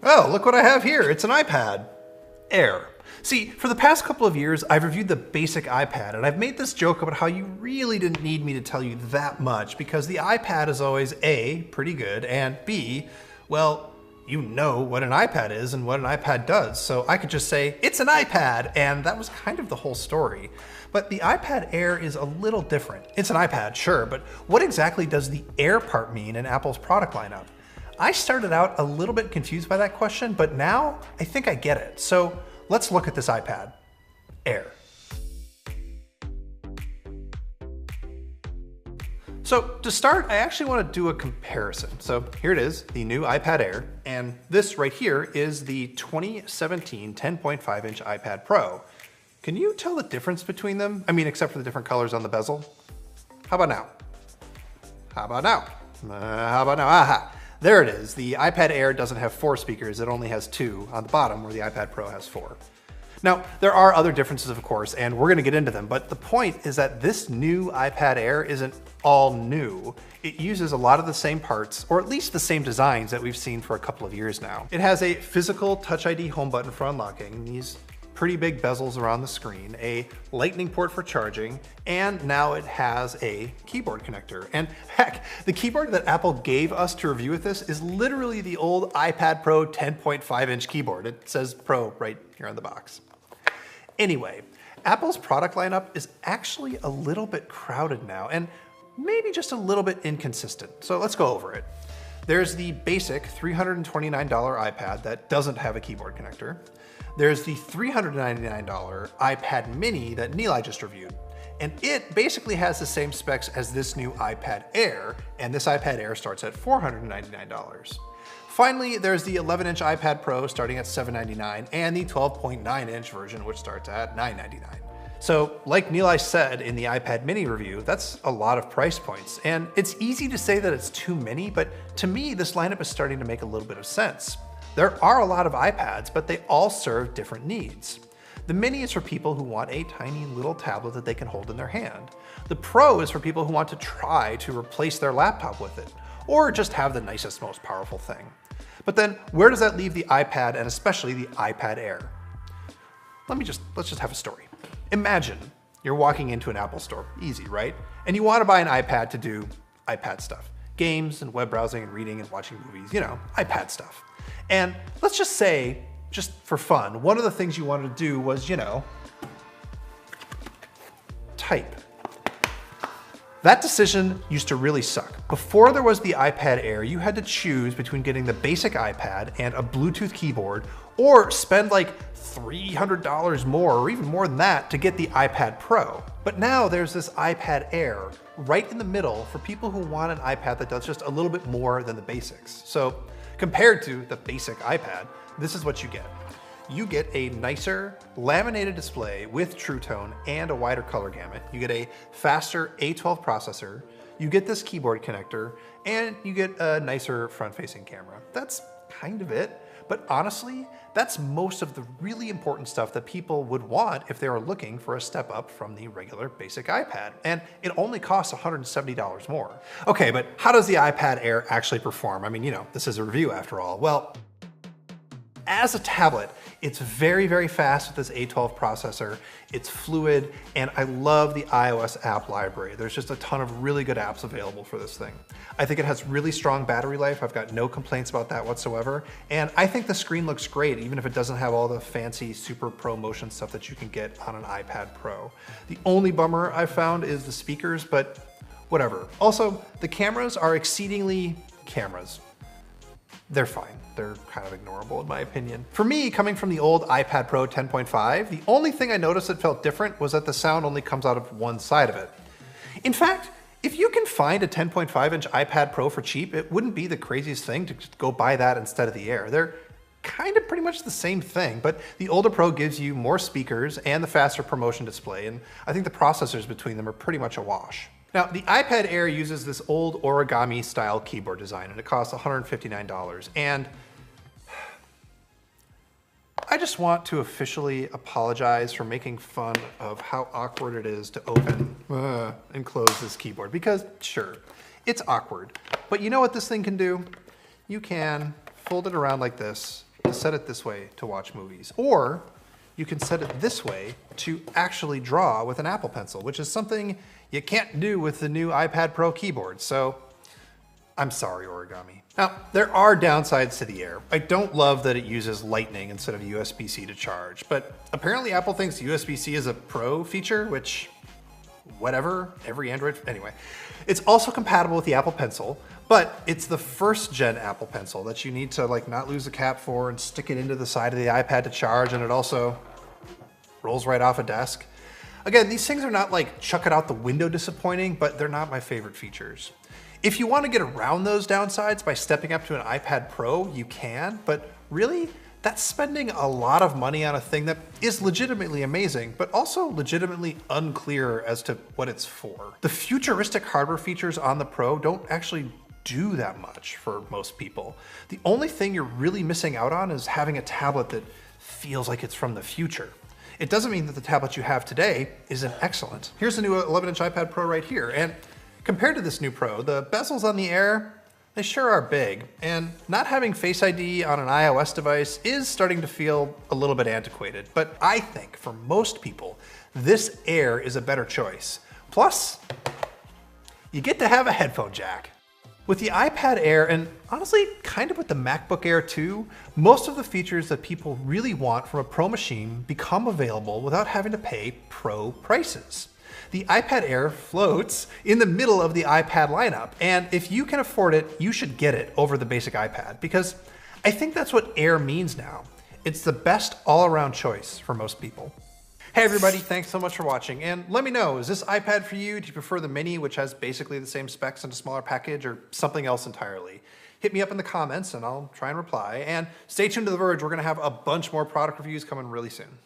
Oh, look what I have here. It's an iPad Air. See, for the past couple of years, I've reviewed the basic iPad, and I've made this joke about how you really didn't need me to tell you that much because the iPad is always A, pretty good, and B, well, you know what an iPad is and what an iPad does, so I could just say, it's an iPad, and that was kind of the whole story. But the iPad Air is a little different. It's an iPad, sure, but what exactly does the Air part mean in Apple's product lineup? I started out a little bit confused by that question, but now I think I get it. So let's look at this iPad Air. So to start, I actually want to do a comparison. So here it is, the new iPad Air, and this right here is the 2017 10.5-inch iPad Pro. Can you tell the difference between them? I mean, except for the different colors on the bezel. How about now? How about now? How about now? Aha! There it is. The iPad Air doesn't have 4 speakers, it only has 2 on the bottom where the iPad Pro has 4. Now, there are other differences, of course, and we're gonna get into them, but the point is that this new iPad Air isn't all new. It uses a lot of the same parts, or at least the same designs that we've seen for a couple of years now. It has a physical Touch ID home button for unlocking, these pretty big bezels around the screen, a lightning port for charging, and now it has a keyboard connector. And heck, the keyboard that Apple gave us to review with this is literally the old iPad Pro 10.5-inch keyboard. It says Pro right here on the box. Anyway, Apple's product lineup is actually a little bit crowded now, and maybe just a little bit inconsistent. So let's go over it. There's the basic $329 iPad that doesn't have a keyboard connector. There's the $399 iPad mini that Nilay just reviewed. And it basically has the same specs as this new iPad Air, and this iPad Air starts at $499. Finally, there's the 11-inch iPad Pro starting at $799 and the 12.9-inch version which starts at $999. So like Nilay said in the iPad mini review, that's a lot of price points. And it's easy to say that it's too many, but to me, this lineup is starting to make a little bit of sense. There are a lot of iPads, but they all serve different needs. The Mini is for people who want a tiny little tablet that they can hold in their hand. The Pro is for people who want to try to replace their laptop with it, or just have the nicest, most powerful thing. But then, where does that leave the iPad and especially the iPad Air? Let's just have a story. Imagine you're walking into an Apple store, easy, right? And you want to buy an iPad to do iPad stuff. Games and web browsing and reading and watching movies, you know, iPad stuff. And let's just say, just for fun, one of the things you wanted to do was, you know, type. That decision used to really suck. Before there was the iPad Air, you had to choose between getting the basic iPad and a Bluetooth keyboard, or spend like $300 more, or even more than that, to get the iPad Pro. But now there's this iPad Air right in the middle for people who want an iPad that does just a little bit more than the basics. So compared to the basic iPad, this is what you get. You get a nicer laminated display with True Tone and a wider color gamut. You get a faster A12 processor, you get this keyboard connector, and you get a nicer front-facing camera. That's kind of it. But honestly, that's most of the really important stuff that people would want if they were looking for a step up from the regular basic iPad. And it only costs $170 more. Okay, but how does the iPad Air actually perform? I mean, you know, this is a review after all. Well, as a tablet, it's very, very fast with this A12 processor. It's fluid, and I love the iOS app library. There's just a ton of really good apps available for this thing. I think it has really strong battery life. I've got no complaints about that whatsoever. And I think the screen looks great, even if it doesn't have all the fancy Super Pro Motion stuff that you can get on an iPad Pro. The only bummer I've found is the speakers, but whatever. Also, the cameras are exceedingly cameras. They're fine. They're kind of ignorable in my opinion. For me, coming from the old iPad Pro 10.5, the only thing I noticed that felt different was that the sound only comes out of one side of it. In fact, if you can find a 10.5-inch iPad Pro for cheap, it wouldn't be the craziest thing to just go buy that instead of the Air. They're kind of pretty much the same thing, but the older Pro gives you more speakers and the faster ProMotion display, and I think the processors between them are pretty much a wash. Now, the iPad Air uses this old origami style keyboard design, and it costs $159. And I just want to officially apologize for making fun of how awkward it is to open and close this keyboard, because sure, it's awkward. But you know what this thing can do? You can fold it around like this set it this way to watch movies, or you can set it this way to actually draw with an Apple Pencil, which is something you can't do with the new iPad Pro keyboard. So I'm sorry, Origami. Now, there are downsides to the Air. I don't love that it uses Lightning instead of USB-C to charge, but apparently Apple thinks USB-C is a pro feature, which, whatever, every Android, anyway. It's also compatible with the Apple Pencil, but it's the first gen Apple Pencil that you need to like not lose the cap for and stick it into the side of the iPad to charge, and it also rolls right off a desk. Again, these things are not like chuck it out the window disappointing, but they're not my favorite features. If you want to get around those downsides by stepping up to an iPad Pro, you can, but really, that's spending a lot of money on a thing that is legitimately amazing, but also legitimately unclear as to what it's for. The futuristic hardware features on the Pro don't actually do that much for most people. The only thing you're really missing out on is having a tablet that feels like it's from the future. It doesn't mean that the tablet you have today isn't excellent. Here's the new 11-inch iPad Pro right here, and compared to this new Pro, the bezels on the Air, they sure are big, and not having Face ID on an iOS device is starting to feel a little bit antiquated, but I think for most people, this Air is a better choice. Plus, you get to have a headphone jack. With the iPad Air, and honestly, kind of with the MacBook Air too, most of the features that people really want from a Pro machine become available without having to pay Pro prices. The iPad Air floats in the middle of the iPad lineup, and if you can afford it, you should get it over the basic iPad, because I think that's what Air means now. It's the best all-around choice for most people. Hey everybody, thanks so much for watching, and let me know, is this iPad for you? Do you prefer the Mini, which has basically the same specs in a smaller package, or something else entirely? Hit me up in the comments and I'll try and reply, and stay tuned to The Verge, we're gonna have a bunch more product reviews coming really soon.